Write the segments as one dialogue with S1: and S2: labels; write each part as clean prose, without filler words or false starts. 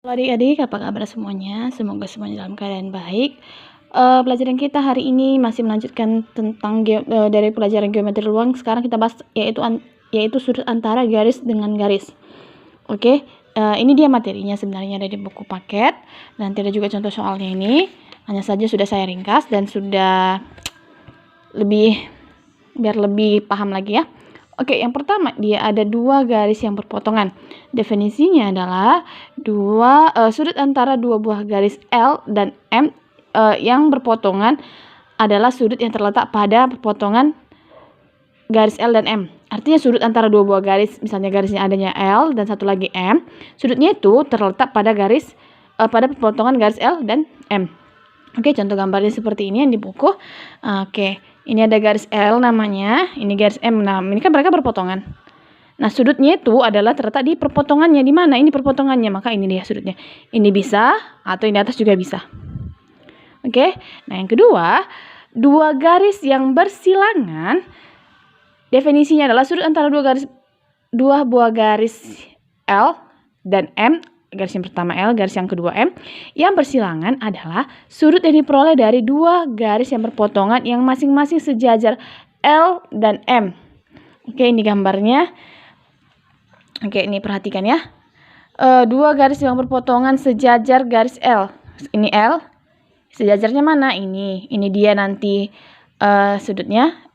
S1: Halo adik-adik, apa kabar semuanya? Semoga semuanya dalam keadaan baik. Pelajaran kita hari ini masih melanjutkan tentang dari pelajaran geometri ruang. Sekarang kita bahas yaitu sudut antara garis dengan garis. Oke, ini dia materinya sebenarnya ada di buku paket. Nanti ada juga contoh soalnya ini. Hanya saja sudah saya ringkas dan sudah biar lebih paham lagi ya. Oke, yang pertama dia ada dua garis yang berpotongan. Definisinya adalah sudut antara dua buah garis L dan M yang berpotongan adalah sudut yang terletak pada perpotongan garis L dan M. Artinya sudut antara dua buah garis, misalnya garisnya adanya L dan satu lagi M, sudutnya itu terletak pada pada perpotongan garis L dan M. Oke, contoh gambarnya seperti ini yang di buku. Oke, ini ada garis L namanya, ini garis M. Nah, ini kan mereka berpotongan. Nah, sudutnya itu adalah terletak di perpotongannya. Di mana ini perpotongannya? Maka ini dia sudutnya. Ini bisa, atau ini atas juga bisa. Oke, nah yang kedua, dua garis yang bersilangan, definisinya adalah sudut antara dua buah garis L dan M, garis yang pertama L, garis yang kedua M, yang bersilangan adalah sudut yang diperoleh dari dua garis yang berpotongan yang masing-masing sejajar L dan M. Oke, ini gambarnya. Oke, ini perhatikan ya. Dua garis yang berpotongan sejajar garis L. Ini L. Sejajarnya mana? Ini dia nanti sudutnya.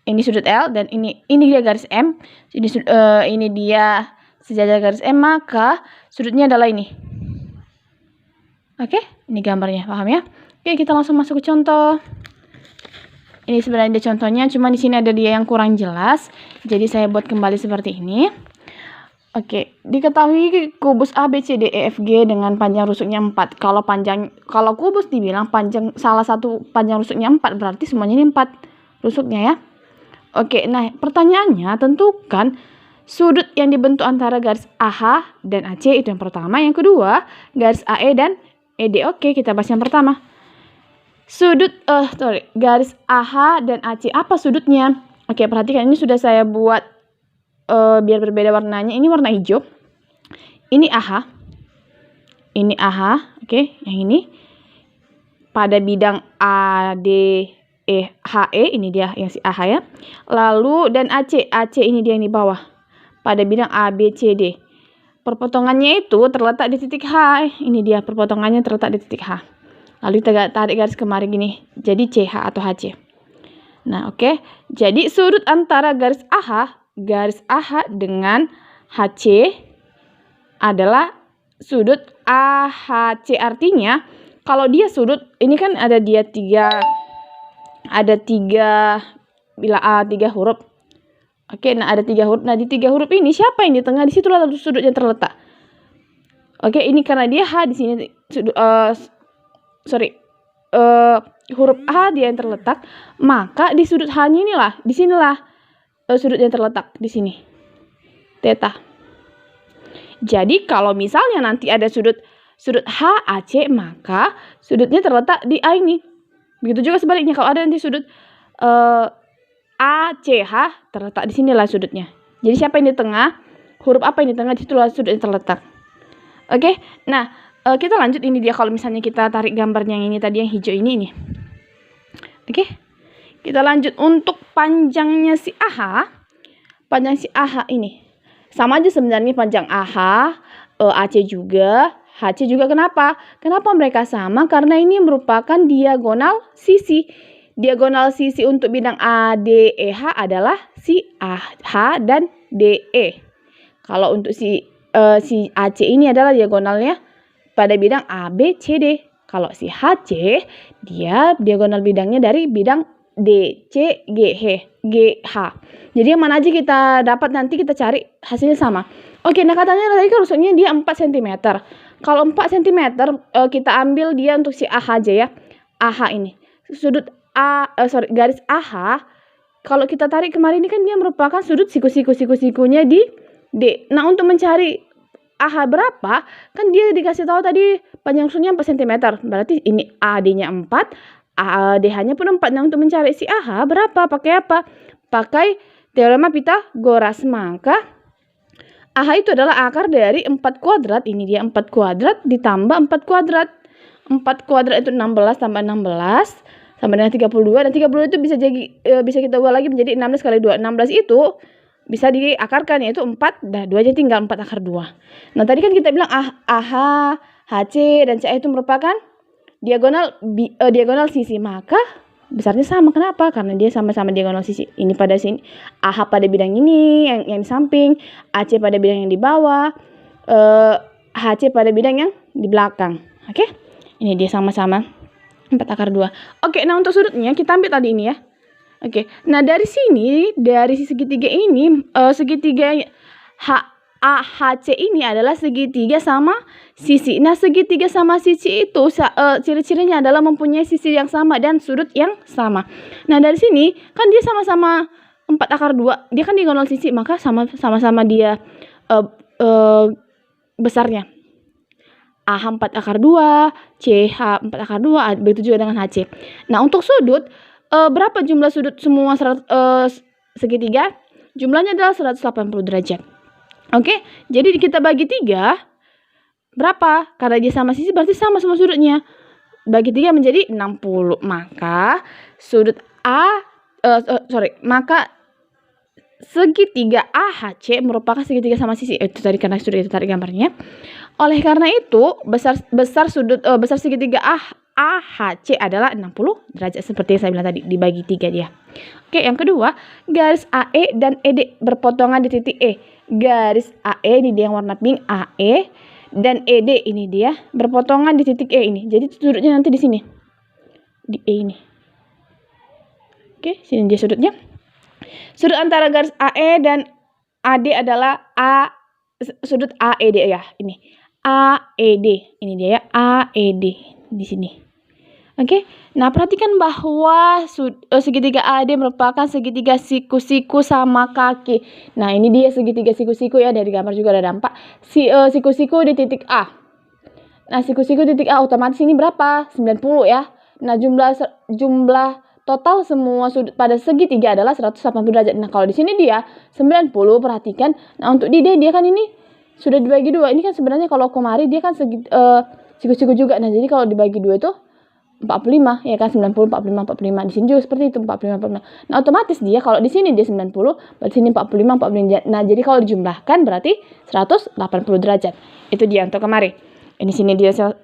S1: Ini sudut L dan ini dia garis M. Ini dia sejajar garis M, maka sudutnya adalah ini. Oke, ini gambarnya, paham ya? Oke, kita langsung masuk ke contoh. Ini sebenarnya contohnya, cuma di sini ada dia yang kurang jelas. Jadi saya buat kembali seperti ini. Oke, diketahui kubus A, B, C, D, E, F, G dengan panjang rusuknya 4. Kalau kubus dibilang salah satu panjang rusuknya 4, berarti semuanya ini 4 rusuknya ya. Oke, nah pertanyaannya tentukan sudut yang dibentuk antara garis AH dan AC, itu yang pertama. Yang kedua, garis AE dan ED. Oke, kita bahas yang pertama. Garis AH dan AC, apa sudutnya? Oke, perhatikan ini sudah saya buat biar berbeda warnanya. Ini warna hijau. Ini AH. Ini AH, oke, yang ini pada bidang AD HE, ini dia yang si AH ya. Lalu dan AC ini dia yang di bawah pada bidang ABCD. Perpotongannya itu terletak di titik H. Ini dia perpotongannya terletak di titik H. Lalu kita tarik garis kemari gini, jadi CH atau HC. Nah, oke. Jadi sudut antara garis AH dengan HC adalah sudut AHC. Artinya kalau dia sudut, ini kan ada tiga huruf. Oke, nah ada 3 huruf. Nah, di 3 huruf ini siapa yang di tengah? Di situ lah sudutnya terletak. Oke, ini karena dia H di sini huruf H dia yang terletak, maka di sudut H-nya inilah, di sinilah sudutnya terletak di sini. Theta. Jadi kalau misalnya nanti ada sudut HAC, maka sudutnya terletak di A ini. Begitu juga sebaliknya kalau ada nanti sudut ACH, terletak di sinilah sudutnya. Jadi siapa yang di tengah? Huruf apa yang di tengah? Di situlah sudutnya terletak. Oke, nah kita lanjut. Ini dia kalau misalnya kita tarik gambarnya yang ini tadi, yang hijau ini. Oke, kita lanjut untuk panjangnya si AH. Panjang si AH ini sama aja sebenarnya, panjang AH, AC juga, HC juga. Kenapa mereka sama? Karena ini merupakan diagonal sisi. Diagonal sisi untuk bidang ADEH adalah si AH dan DE. Kalau untuk si AC ini adalah diagonalnya pada bidang ABCD. Kalau si HC, dia diagonal bidangnya dari bidang DCGH. Jadi yang mana aja kita dapat nanti kita cari hasilnya sama. Oke, nah katanya tadi kan rusuknya dia 4 cm. Kalau 4 cm kita ambil dia untuk si AH aja ya. AH ini. Sudut garis AH kalau kita tarik kemarin ini kan dia merupakan sudut siku-sikunya di D. Nah, untuk mencari AH berapa, kan dia dikasih tahu tadi panjang rusuknya 4 cm. Berarti ini AD-nya 4, ADH-nya pun 4. Nah, untuk mencari si AH berapa? Pakai apa? Pakai teorema Pythagoras. Maka AH itu adalah akar dari 4 kuadrat. Ini dia 4 kuadrat ditambah 4 kuadrat. 4 kuadrat itu 16 tambah 16 sama dengan 32. Dan 32 itu bisa kita ubah lagi menjadi 16 kali 2. 16 itu bisa diakarkan, yaitu 4. Nah, 2 aja tinggal 4 akar 2. Nah, tadi kan kita bilang AH, HC, dan CA itu merupakan diagonal sisi. Maka besarnya sama. Kenapa? Karena dia sama-sama diagonal sisi. Ini pada sini, AH pada bidang ini yang di samping, AC pada bidang yang di bawah, HC pada bidang yang di belakang. Oke? Ini dia sama-sama 4 akar 2. Oke, nah untuk sudutnya kita ambil tadi ini ya. Oke. Nah, dari sini, dari segitiga ini, segitiga AHC ini adalah segitiga sama sisi. Nah, segitiga sama sisi itu ciri-cirinya adalah mempunyai sisi yang sama dan sudut yang sama. Nah, dari sini kan dia sama-sama 4 akar 2. Dia kan diagonal sisi, maka sama-sama dia besarnya. AH 4 akar 2, CH 4 akar 2, begitu juga dengan HC. Nah, untuk sudut, berapa jumlah sudut semua segitiga? Jumlahnya adalah 180 derajat. Oke, jadi kita bagi 3, berapa? Karena dia sama sisi, berarti sama semua sudutnya. Bagi 3 menjadi 60. Maka maka segitiga AHC merupakan segitiga sama sisi. Itu tadi karena sudah itu tadi gambarnya. Oleh karena itu, besar segitiga AHC adalah 60 derajat, seperti yang saya bilang tadi, dibagi 3 dia. Oke, yang kedua, garis AE dan ED berpotongan di titik E. Garis AE ini dia yang warna pink, AE, dan ED ini dia berpotongan di titik E ini. Jadi sudutnya nanti di sini, di E ini. Oke, sini dia sudutnya. Sudut antara garis AE dan AD adalah sudut AED ya, ini. AED, ini dia ya, AED di sini. Oke, nah perhatikan bahwa segitiga AD merupakan segitiga siku-siku sama kaki. Nah, ini dia segitiga siku-siku ya, dari gambar juga ada dampak. Siku-siku di titik A. Nah, siku-siku titik A otomatis ini berapa? 90 ya. Nah, jumlah total semua sudut pada segitiga adalah 180 derajat. Nah, kalau di sini dia 90, perhatikan. Nah, untuk di D dia kan ini sudah dibagi 2. Ini kan sebenarnya kalau kemari dia kan siku-siku juga. Nah, jadi kalau dibagi 2 itu 45 ya kan, 90 45 45. Di sini juga seperti itu, 45 45. Nah, otomatis dia kalau di sini dia 90, berarti sini 45 45. Nah, jadi kalau dijumlahkan berarti 180 derajat. Itu dia untuk kemari. Di sini dia 90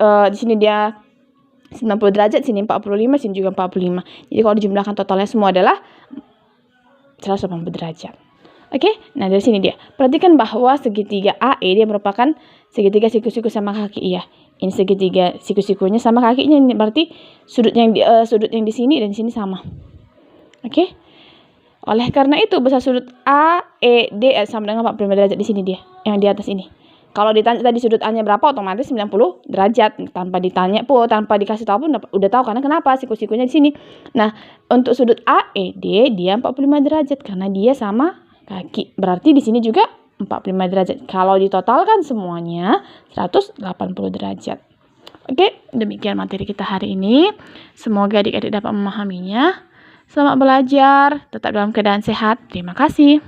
S1: derajat, sini 45, sini juga 45. Jadi kalau dijumlahkan totalnya semua adalah 180 derajat. Oke, nah dari sini dia. Perhatikan bahwa segitiga AE dia merupakan segitiga siku-siku sama kaki. Iya, ini segitiga siku-sikunya sama kakinya. Ini berarti sudut yang di sini dan di sini sama. Oke. Oleh karena itu besar sudut AED sama dengan 45 derajat di sini dia, yang di atas ini. Kalau ditanya tadi sudut A-nya berapa, otomatis 90 derajat. Tanpa ditanya pun, tanpa dikasih tahu pun udah tahu karena kenapa siku-sikunya di sini. Nah, untuk sudut AED dia 45 derajat karena dia sama kaki. Berarti di sini juga 45 derajat. Kalau ditotalkan semuanya 180 derajat. Oke, demikian materi kita hari ini. Semoga adik-adik dapat memahaminya. Selamat belajar, tetap dalam keadaan sehat. Terima kasih.